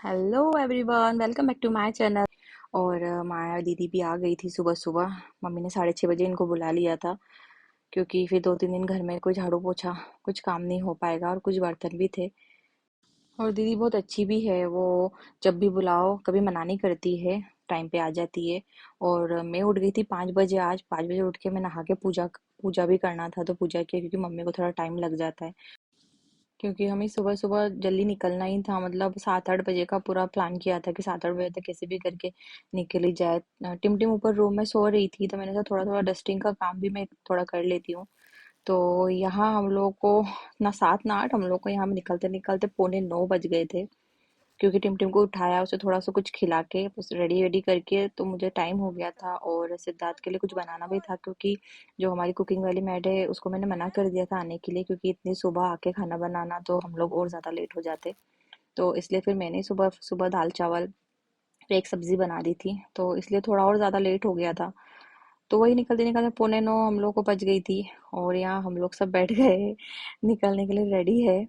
Hello everyone, welcome back to my channel. और माया दीदी भी आ गई थी सुबह सुबह। मम्मी ने 6:30 बजे इनको बुला लिया था क्योंकि फिर 2-3 दिन घर में कोई झाड़ू पोछा कुछ काम नहीं हो पाएगा और कुछ बर्तन भी थे। और दीदी बहुत अच्छी भी है वो, जब भी बुलाओ कभी मना नहीं करती है, टाइम पे आ जाती है। और मैं उठ गई थी 5 बजे। आज 5 बजे उठ के मैं नहा के पूजा पूजा भी करना था तो पूजा किया क्योंकि मम्मी को थोड़ा टाइम लग जाता है, क्योंकि हमें सुबह सुबह जल्दी निकलना ही था। मतलब 7-8 बजे का पूरा प्लान किया था कि 7-8 बजे तक कैसे भी करके निकल ही जाए। टिम टिम ऊपर रूम में सो रही थी तो मैंने सोचा थोड़ा थोड़ा डस्टिंग का काम भी मैं थोड़ा कर लेती हूँ। तो यहाँ हम लोग को ना 7 ना 8, हम लोग को यहाँ निकलते निकलते 8:45 बज गए थे, क्योंकि टिमटिम को उठाया, उसे थोड़ा सा कुछ खिला के बस रेडी वेडी करके तो मुझे टाइम हो गया था। और सिद्धार्थ के लिए कुछ बनाना भी था क्योंकि जो हमारी कुकिंग वाली मैड है उसको मैंने मना कर दिया था आने के लिए, क्योंकि इतनी सुबह आके खाना बनाना तो हम लोग और ज़्यादा लेट हो जाते। तो इसलिए फिर मैंने सुबह सुबह दाल चावल फिर एक सब्जी बना दी थी, तो इसलिए थोड़ा और ज़्यादा लेट हो गया था। तो वही निकलते निकलते 8:45 हम लोग को बज गई थी। और यहाँ हम लोग सब बैठ गए, निकलने के लिए रेडी है।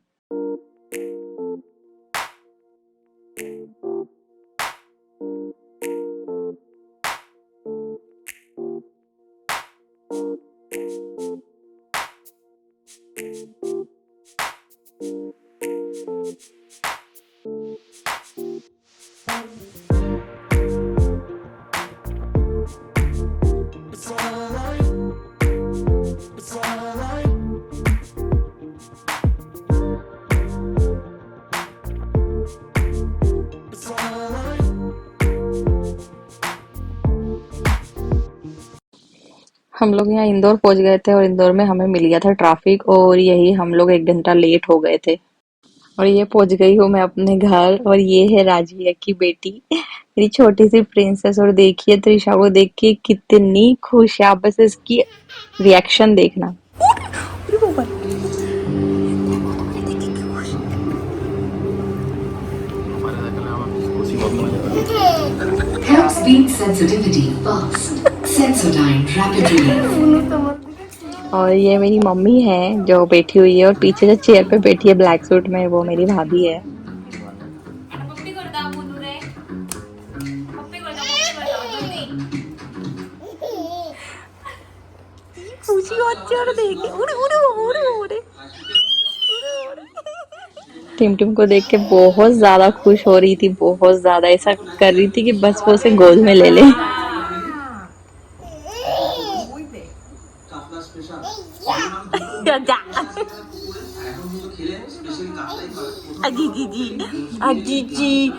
हम लोग यहाँ इंदौर पहुंच गए थे और इंदौर में हमें मिल गया था ट्रैफिक, और यही हम लोग 1 घंटा लेट हो गए थे। और ये पहुंच गई हूँ मैं अपने घर, और ये है राजिया की बेटी, मेरी छोटी सी प्रिंसेस। और देखिए त्रिशा को देख के कितनी खुश है, आप बस इसकी रिएक्शन देखना। Help speed sensitivity fast. Sensodyne rapid relief. और ये मेरी मम्मी है जो बैठी हुई है, और पीछे जो चेयर पे बैठी है ब्लैक सूट में वो मेरी भाभी है। खुशी होती है और देखे उड़े उड़े उड़े उड़े टिमटिम को देख के बहुत ज्यादा खुश हो रही थी, बहुत ज्यादा ऐसा कर रही थी कि बस वो उसे गोद में ले ले। जा अजी जी जी अजी जी।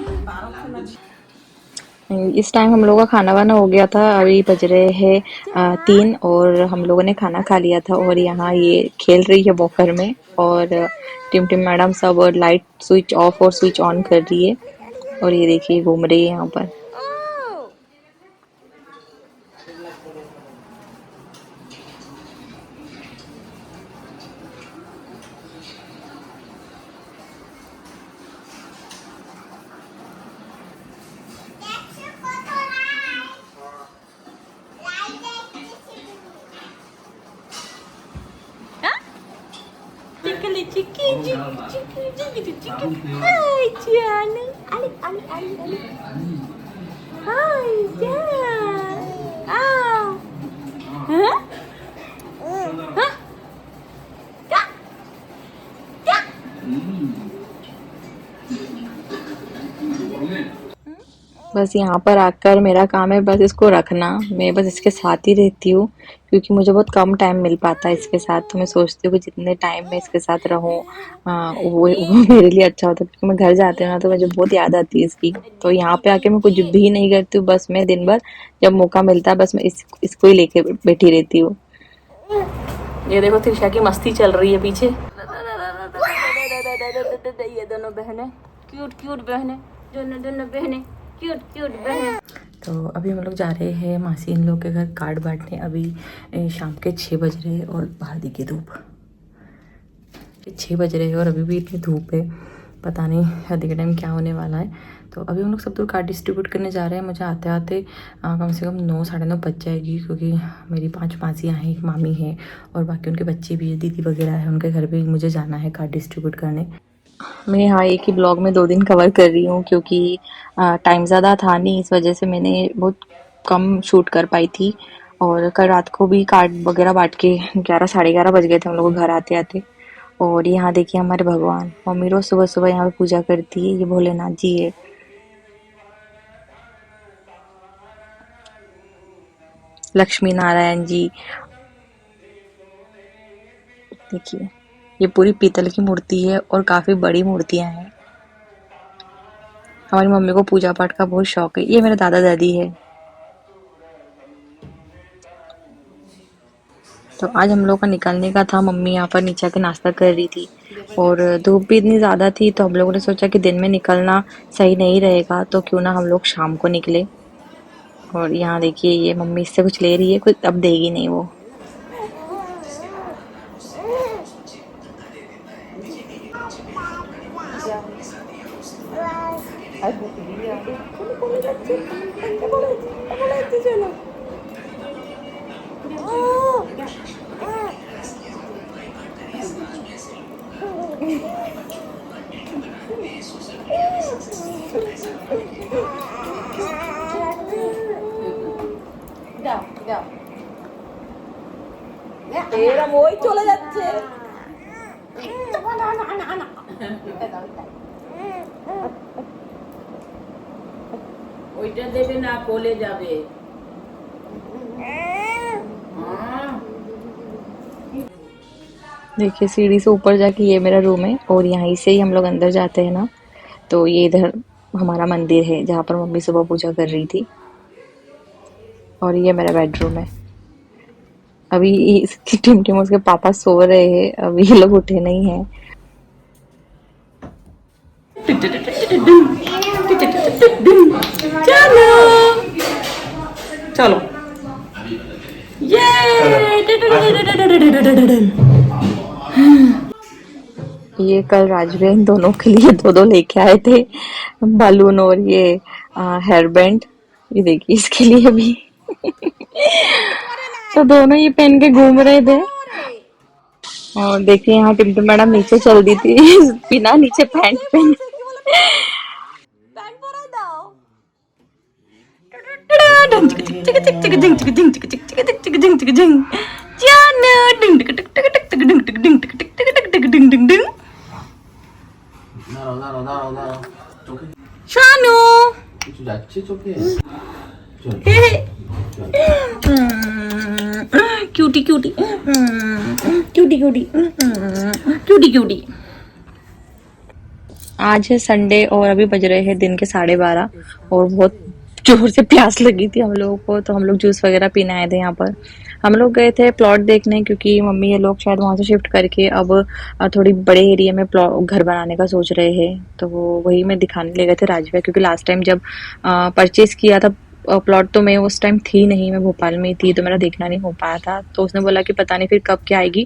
इस टाइम हम लोगों का खाना वाना हो गया था, अभी बज रहे हैं 3, और हम लोगों ने खाना खा लिया था। और यहाँ ये खेल रही है वॉकर में, और टिमटिम मैडम सब और लाइट स्विच ऑफ और स्विच ऑन कर रही है। और ये देखिए घूम रही है यहाँ पर। Chicken, chicken, chicken, chicken, chicken. Hi, Gianna. Ali, Ali, Ali, Ali. Hi, Gianna. Ow. Huh? Huh? Ja. Ja. बस यहाँ पर आकर मेरा काम है बस इसको रखना, मैं बस इसके साथ ही रहती हूँ क्योंकि मुझे बहुत कम टाइम मिल पाता है इसके साथ। तो मैं सोचती हूँ कि जितने टाइम मैं इसके साथ रहूँ वो मेरे लिए अच्छा होता है, क्योंकि मैं घर जाती हूँ ना तो मुझे बहुत याद आती है इसकी। तो यहाँ पे आके मैं कुछ भी नहीं करती हूँ, बस मैं दिन भर जब मौका मिलता है बस मैं इसको ही लेके बैठी रहती हूँ। ये देखो त्रिशा की मस्ती चल रही है पीछे। ये दोनों बहनें क्यूट क्यूट बहनें, दोनों दोनों बहनें क्यूट क्यूट बहन। तो अभी हम लोग जा रहे हैं मासी इन लोग के घर कार्ड बांटने। अभी शाम के 6 बज रहे हैं और बाहर देखिए धूप 6 बज रहे हैं और अभी भी इतनी धूप है, पता नहीं शादी के टाइम क्या होने वाला है। तो अभी हम लोग सब दूर कार्ड डिस्ट्रीब्यूट करने जा रहे हैं। मुझे आते आते कम से कम 9-9:30 बज जाएगी, क्योंकि मेरी 5 मासियाँ हैं, एक मामी है और बाकी उनके बच्चे भी है, दीदी वगैरह है, उनके घर भी मुझे जाना है कार्ड डिस्ट्रीब्यूट करने। मैं यहाँ एक ही ब्लॉग में 2 दिन कवर कर रही हूँ क्योंकि टाइम ज़्यादा था नहीं, इस वजह से मैंने बहुत कम शूट कर पाई थी। और कल रात को भी कार्ड वगैरह बांट के 11 साढ़े 11 बज गए थे हम लोग को घर आते आते। और यहाँ देखिए हमारे भगवान, मम्मी रोज सुबह सुबह यहाँ पे पूजा करती है, ये भोलेनाथ जी है। लक्ष्मी नारायण जी, देखिए ये पूरी पीतल की मूर्ति है और काफी बड़ी मूर्तियां हैं। हमारी मम्मी को पूजा पाठ का बहुत शौक है। ये मेरे दादा दादी है। तो आज हम लोग का निकलने का था, मम्मी यहाँ पर नीचे के नाश्ता कर रही थी और धूप भी इतनी ज़्यादा थी, तो हम लोगों ने सोचा कि दिन में निकलना सही नहीं रहेगा, तो क्यों ना हम लोग शाम को निकले। और यहाँ देखिए ये मम्मी इससे कुछ ले रही है, कुछ अब देगी नहीं वो। এরম ওই চলে যাচ্ছে ওইটা দেবে না, কোলে যাবে। देखिए सीढ़ी से ऊपर जाके ये मेरा रूम है और यहीं से ही हम लोग अंदर जाते हैं ना, तो ये इधर हमारा मंदिर है जहाँ पर मम्मी सुबह पूजा कर रही थी। और ये मेरा बेडरूम है। अभी इसकी टिमटिम उसके पापा सो रहे हैं, अभी ये लोग उठे नहीं हैं। চলো ये कल राजवीर इन दोनों के लिए दो दो लेके आए थे, बलून और ये हेयर बैंड। ये देखिए इसके लिए भी तो दोनों ये पहन के घूम रहे थे। और देखिए यहाँ टिमटिम मैडम नीचे चल दी थी बिना नीचे पैंट पहने। শানু কিছু যাচ্ছে চোখে cutie cutie cutie cutie cutie cutie. आज है संडे और अभी बज रहे हैं दिन के 12:30 और बहुत जोर से प्यास लगी थी हम लोगों को, तो हम लोग जूस वगैरह पीने आए थे। यहाँ पर हम लोग गए थे प्लॉट देखने क्योंकि मम्मी ये लोग शायद वहाँ से शिफ्ट करके अब थोड़ी बड़े एरिया में प्लॉट घर बनाने का सोच रहे हैं, तो वो वही मैं दिखाने ले गए थे राजवीर। क्योंकि लास्ट टाइम जब परचेज किया था प्लॉट तो मैं उस टाइम थी नहीं, मैं भोपाल में ही थी, तो मेरा देखना नहीं हो पाया था। तो उसने बोला कि पता नहीं फिर कब क्या आएगी,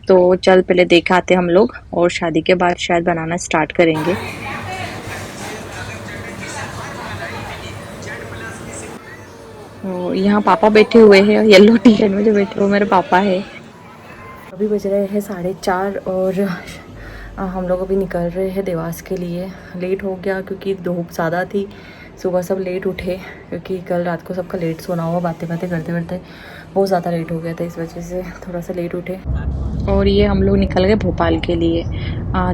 तो चल पहले देख आते हम लोग और शादी के बाद शायद बनाना स्टार्ट करेंगे। तो यहाँ पापा बैठे हुए हैं, येलो टी शर्ट में जो बैठे वो मेरे पापा है। अभी बज रहे हैं 4:30 और हम लोग अभी निकल रहे हैं देवास के लिए। लेट हो गया क्योंकि धूप ज़्यादा थी, सुबह सब लेट उठे क्योंकि कल रात को सबका लेट सोना हुआ, बातें बातें करते करते बहुत ज़्यादा लेट हो गया था, इस वजह से थोड़ा सा लेट उठे। और ये हम लोग निकल गए भोपाल के लिए।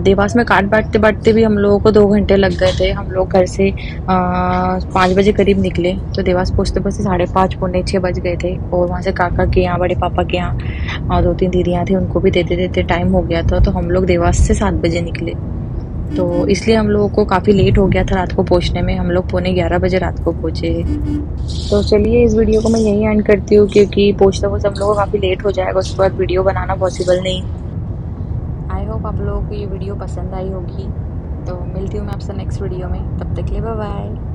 देवास में कार्ड बांटते बांटते भी हम लोगों को 2 घंटे लग गए थे। हम लोग घर से 5 बजे करीब निकले, तो देवास पहुँचते पहुँचते 5:30 पौने 6 बज गए थे। और वहाँ से काका के यहाँ, बड़े पापा के यहाँ और 2-3 दीदियाँ थी, उनको भी देते देते टाइम हो गया था। तो हम लोग देवास से 7 बजे निकले, तो इसलिए हम लोगों को काफ़ी लेट हो गया था रात को पहुंचने में। हम लोग पौने 11 बजे रात को पहुंचे। तो चलिए इस वीडियो को मैं यहीं एंड करती हूँ क्योंकि पहुंचते पहुंचते हम लोगों को काफ़ी लेट हो जाएगा, उसके बाद वीडियो बनाना पॉसिबल नहीं। आई होप आप लोगों को ये वीडियो पसंद आई होगी। तो मिलती हूँ मैं आपसे नेक्स्ट वीडियो में, तब तक के लिए बाय बाय।